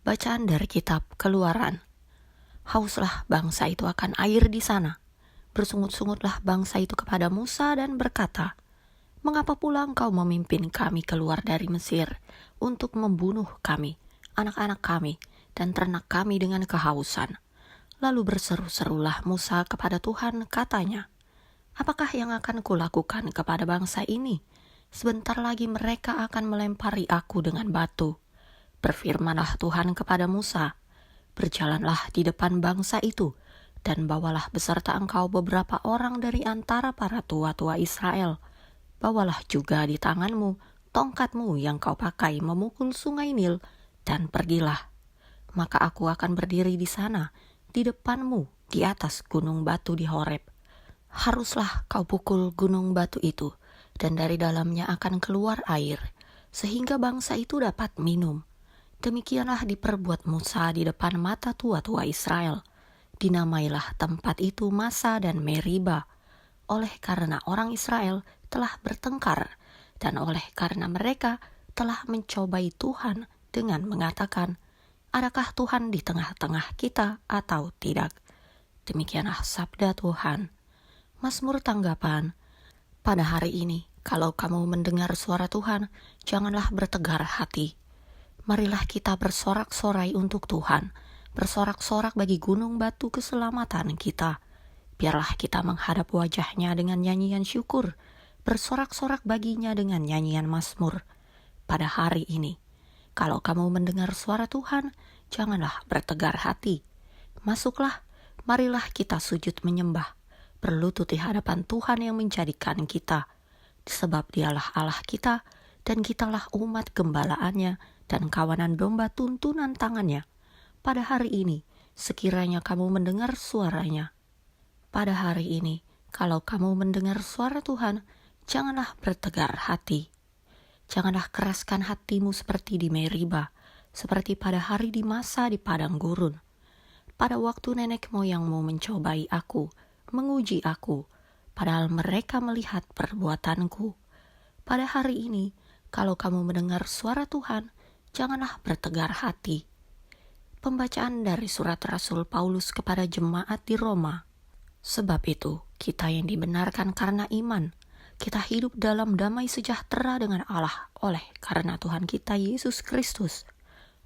Bacaan dari kitab Keluaran. Hauslah bangsa itu akan air di sana. Bersungut-sungutlah bangsa itu kepada Musa dan berkata, "Mengapa pula engkau memimpin kami keluar dari Mesir untuk membunuh kami, anak-anak kami, dan ternak kami dengan kehausan?" Lalu berseru-serulah Musa kepada Tuhan, katanya, "Apakah yang akan kulakukan kepada bangsa ini? Sebentar lagi mereka akan melempari aku dengan batu." Berfirmanlah Tuhan kepada Musa, "Berjalanlah di depan bangsa itu, dan bawalah beserta engkau beberapa orang dari antara para tua-tua Israel. Bawalah juga di tanganmu tongkatmu yang kau pakai memukul sungai Nil, dan pergilah. Maka aku akan berdiri di sana, di depanmu, di atas gunung batu di Horeb. Haruslah kau pukul gunung batu itu, dan dari dalamnya akan keluar air, sehingga bangsa itu dapat minum." Demikianlah diperbuat Musa di depan mata tua-tua Israel. Dinamailah tempat itu Masa dan Meriba, oleh karena orang Israel telah bertengkar, dan oleh karena mereka telah mencobai Tuhan dengan mengatakan, "Adakah Tuhan di tengah-tengah kita atau tidak?" Demikianlah sabda Tuhan. Mazmur tanggapan. Pada hari ini, kalau kamu mendengar suara Tuhan, janganlah bertegar hati. Marilah kita bersorak-sorai untuk Tuhan, bersorak-sorak bagi gunung batu keselamatan kita. Biarlah kita menghadap wajahnya dengan nyanyian syukur, bersorak-sorak baginya dengan nyanyian mazmur. Pada hari ini, kalau kamu mendengar suara Tuhan, janganlah bertegar hati. Masuklah, marilah kita sujud menyembah, berlutut di hadapan Tuhan yang menjadikan kita. Sebab dialah Allah kita, dan kitalah umat gembalaannya dan kawanan domba tuntunan tangannya. Pada hari ini, sekiranya kamu mendengar suaranya. Pada hari ini, kalau kamu mendengar suara Tuhan, janganlah bertegar hati. Janganlah keraskan hatimu seperti di Meriba, seperti pada hari di Masa di padang gurun. Pada waktu nenek moyangmu mencobai aku, menguji aku, padahal mereka melihat perbuatanku. Pada hari ini, kalau kamu mendengar suara Tuhan, janganlah bertegar hati. Pembacaan dari surat Rasul Paulus kepada jemaat di Roma. Sebab itu, kita yang dibenarkan karena iman, kita hidup dalam damai sejahtera dengan Allah oleh karena Tuhan kita Yesus Kristus.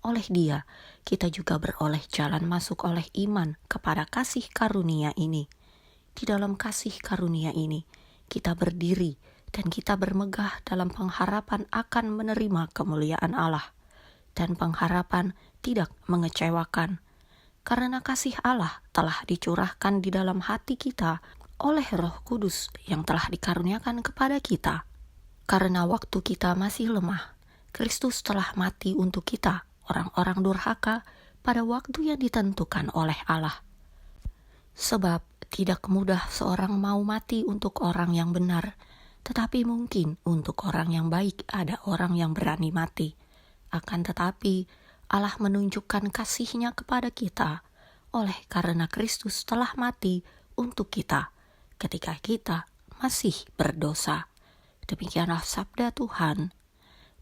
Oleh Dia, kita juga beroleh jalan masuk oleh iman kepada kasih karunia ini. Di dalam kasih karunia ini, kita berdiri dan kita bermegah dalam pengharapan akan menerima kemuliaan Allah. Dan pengharapan tidak mengecewakan, karena kasih Allah telah dicurahkan di dalam hati kita oleh Roh Kudus yang telah dikaruniakan kepada kita. Karena waktu kita masih lemah, Kristus telah mati untuk kita, orang-orang durhaka, pada waktu yang ditentukan oleh Allah. Sebab tidak mudah seorang mau mati untuk orang yang benar, tetapi mungkin untuk orang yang baik ada orang yang berani mati. Akan tetapi Allah menunjukkan kasih-Nya kepada kita oleh karena Kristus telah mati untuk kita ketika kita masih berdosa. Demikianlah sabda Tuhan.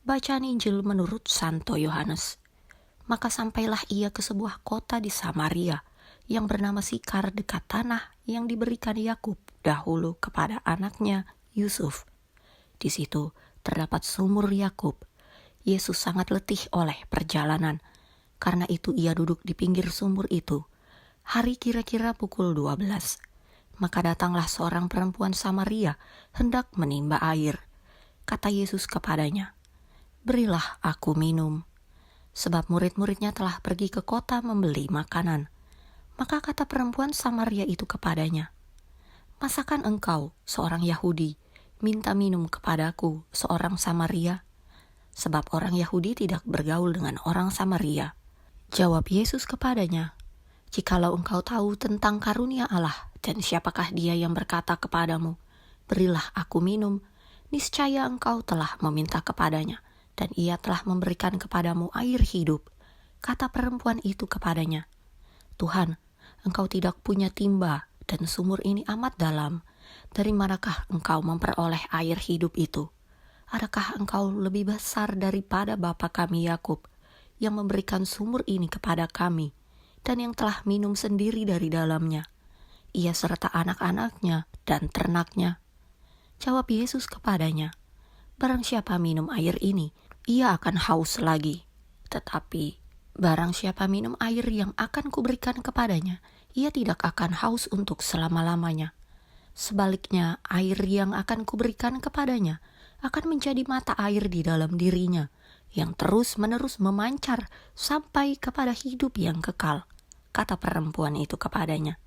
Bacaan Injil menurut Santo Yohanes. Maka sampailah ia ke sebuah kota di Samaria yang bernama Sikar dekat tanah yang diberikan Yakub dahulu kepada anaknya Yusuf. Di situ terdapat sumur Yakub. Yesus sangat letih oleh perjalanan. Karena itu ia duduk di pinggir sumur itu. Hari kira-kira pukul 12. Maka datanglah seorang perempuan Samaria hendak menimba air. Kata Yesus kepadanya, "Berilah aku minum." Sebab murid-muridnya telah pergi ke kota membeli makanan. Maka kata perempuan Samaria itu kepadanya, "Masakan engkau, seorang Yahudi, minta minum kepadaku, seorang Samaria?" Sebab orang Yahudi tidak bergaul dengan orang Samaria. Jawab Yesus kepadanya, "Jikalau engkau tahu tentang karunia Allah dan siapakah Dia yang berkata kepadamu, 'Berilah aku minum,' niscaya engkau telah meminta kepadanya, dan Ia telah memberikan kepadamu air hidup." Kata perempuan itu kepadanya, "Tuhan, engkau tidak punya timba, dan sumur ini amat dalam. Dari manakah engkau memperoleh air hidup itu? Adakah engkau lebih besar daripada bapa kami Yakub, yang memberikan sumur ini kepada kami, dan yang telah minum sendiri dari dalamnya, ia serta anak-anaknya dan ternaknya." Jawab Yesus kepadanya, "Barang siapa minum air ini, ia akan haus lagi. Tetapi barang siapa minum air yang akan kuberikan kepadanya, ia tidak akan haus untuk selama-lamanya. Sebaliknya, air yang akan kuberikan kepadanya akan menjadi mata air di dalam dirinya, yang terus-menerus memancar sampai kepada hidup yang kekal." Kata perempuan itu kepadanya,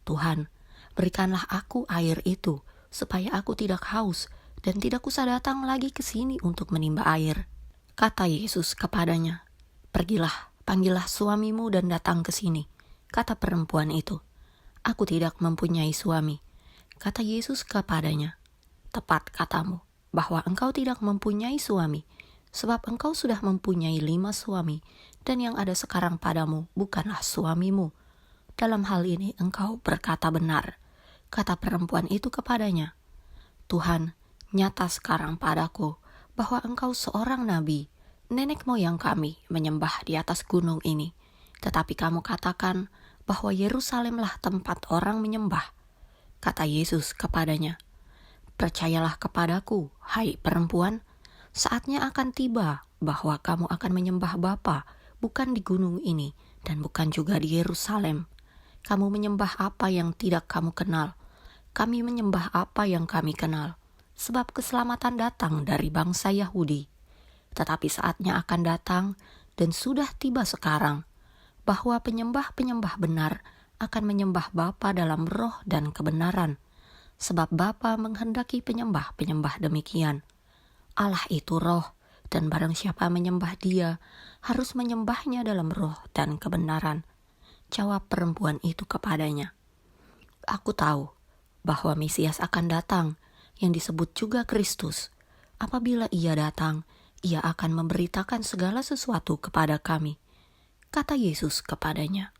"Tuhan, berikanlah aku air itu, supaya aku tidak haus dan tidak usah datang lagi ke sini untuk menimba air." Kata Yesus kepadanya, "Pergilah, panggillah suamimu dan datang ke sini." Kata perempuan itu, "Aku tidak mempunyai suami." Kata Yesus kepadanya, "Tepat katamu, bahwa engkau tidak mempunyai suami, sebab engkau sudah mempunyai 5 suami, dan yang ada sekarang padamu bukanlah suamimu. Dalam hal ini engkau berkata benar." Kata perempuan itu kepadanya, "Tuhan, nyata sekarang padaku bahwa engkau seorang nabi. Nenek moyang kami menyembah di atas gunung ini, tetapi kamu katakan bahwa Yerusalemlah tempat orang menyembah." Kata Yesus kepadanya, "Percayalah kepadaku, hai perempuan, saatnya akan tiba bahwa kamu akan menyembah Bapa bukan di gunung ini dan bukan juga di Yerusalem. Kamu menyembah apa yang tidak kamu kenal, kami menyembah apa yang kami kenal, sebab keselamatan datang dari bangsa Yahudi. Tetapi saatnya akan datang, dan sudah tiba sekarang, bahwa penyembah-penyembah benar akan menyembah Bapa dalam roh dan kebenaran, sebab Bapa menghendaki penyembah-penyembah demikian. Allah itu roh, dan barang siapa menyembah Dia, harus menyembahnya dalam roh dan kebenaran." Jawab perempuan itu kepadanya, "Aku tahu bahwa Mesias akan datang, yang disebut juga Kristus. Apabila ia datang, ia akan memberitakan segala sesuatu kepada kami." Kata Yesus kepadanya,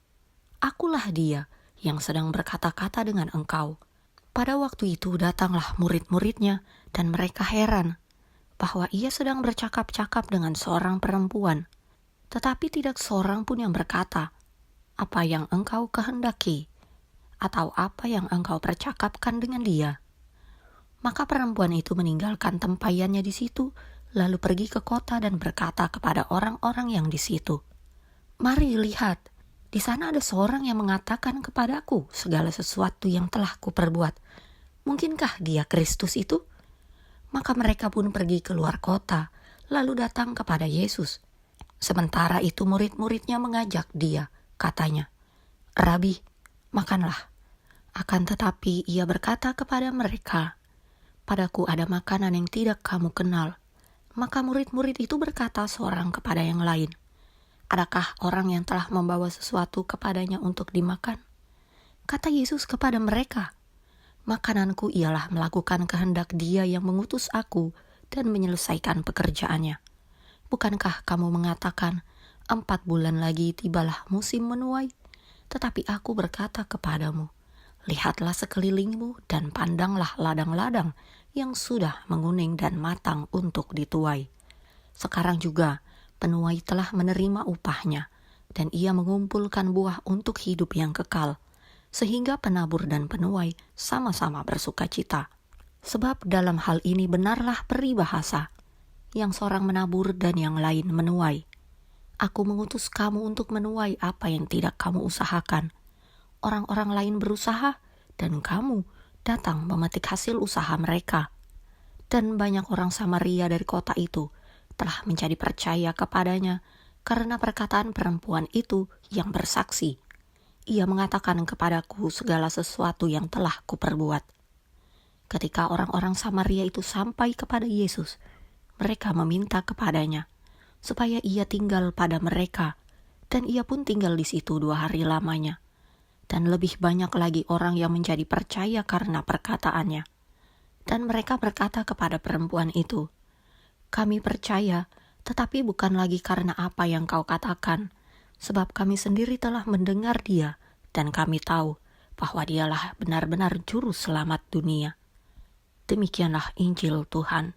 "Akulah Dia yang sedang berkata-kata dengan engkau." Pada waktu itu datanglah murid-muridnya, dan mereka heran bahwa ia sedang bercakap-cakap dengan seorang perempuan. Tetapi tidak seorang pun yang berkata, "Apa yang engkau kehendaki?" atau "Apa yang engkau percakapkan dengan dia?" Maka perempuan itu meninggalkan tempayannya di situ, lalu pergi ke kota dan berkata kepada orang-orang yang di situ, "Mari lihat, di sana ada seorang yang mengatakan kepadaku segala sesuatu yang telah kuperbuat. Mungkinkah dia Kristus itu?" Maka mereka pun pergi keluar kota, lalu datang kepada Yesus. Sementara itu murid-muridnya mengajak dia, katanya, "Rabi, makanlah." Akan tetapi ia berkata kepada mereka, "Padaku ada makanan yang tidak kamu kenal." Maka murid-murid itu berkata seorang kepada yang lain, "Adakah orang yang telah membawa sesuatu kepadanya untuk dimakan?" Kata Yesus kepada mereka, "Makananku ialah melakukan kehendak Dia yang mengutus aku dan menyelesaikan pekerjaannya. Bukankah kamu mengatakan, 4 bulan lagi tibalah musim menuai? Tetapi aku berkata kepadamu, lihatlah sekelilingmu dan pandanglah ladang-ladang yang sudah menguning dan matang untuk dituai. Sekarang juga penuai telah menerima upahnya, dan ia mengumpulkan buah untuk hidup yang kekal, sehingga penabur dan penuai sama-sama bersukacita. Sebab dalam hal ini benarlah peribahasa, yang seorang menabur dan yang lain menuai. Aku mengutus kamu untuk menuai apa yang tidak kamu usahakan. Orang-orang lain berusaha, dan kamu datang memetik hasil usaha mereka." Dan banyak orang Samaria dari kota itu telah menjadi percaya kepadanya karena perkataan perempuan itu yang bersaksi, "Ia mengatakan kepadaku segala sesuatu yang telah kuperbuat." Ketika orang-orang Samaria itu sampai kepada Yesus, mereka meminta kepadanya supaya ia tinggal pada mereka, dan ia pun tinggal di situ 2 hari lamanya. Dan lebih banyak lagi orang yang menjadi percaya karena perkataannya. Dan mereka berkata kepada perempuan itu, "Kami percaya, tetapi bukan lagi karena apa yang kau katakan, sebab kami sendiri telah mendengar Dia, dan kami tahu bahwa Dialah benar-benar juru selamat dunia." Demikianlah Injil Tuhan.